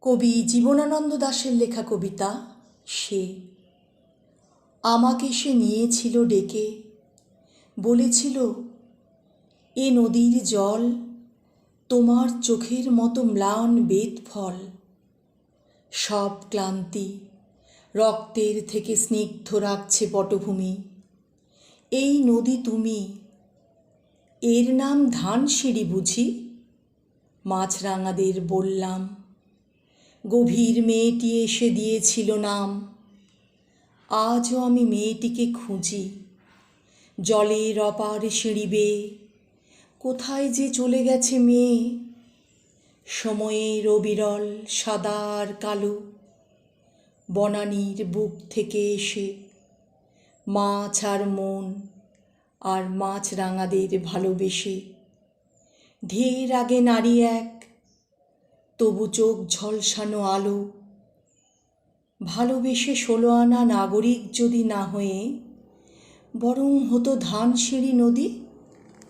কবি জীবনানন্দ দাশের লেখা কবিতা সে। আমাকে সে নিয়েছিল ডেকে, বলেছিল এ নদীর জল তোমার চোখের মতো ম্লান বেদফল। সব ক্লান্তি রক্তের থেকে স্নিগ্ধ রাখছে পটভূমি। এই নদী তুমি, এর নাম ধানসিঁড়ি বুঝি? মাছরাঙাদের বললাম, গভীর মেয়েটি এসে দিয়েছিল নাম। আজও আমি মেয়েটিকে খুঁজি, জলের অপার সিঁড়ি বেয়ে। কোথায় যে চলে গেছে মেয়ে? সময়ের অবিরল সাদা আর কালো বনানীর বুক থেকে এসে মাছ আর মন আর মাছরাঙাদের ভালোবেসে। ঢের আগে নারী এক, তবু চোখ ঝলসানো আলো। ভালোবেসে 16 আনা নাগরিক যদি না হয়ে বরং হতো ধানসিঁড়ি নদী।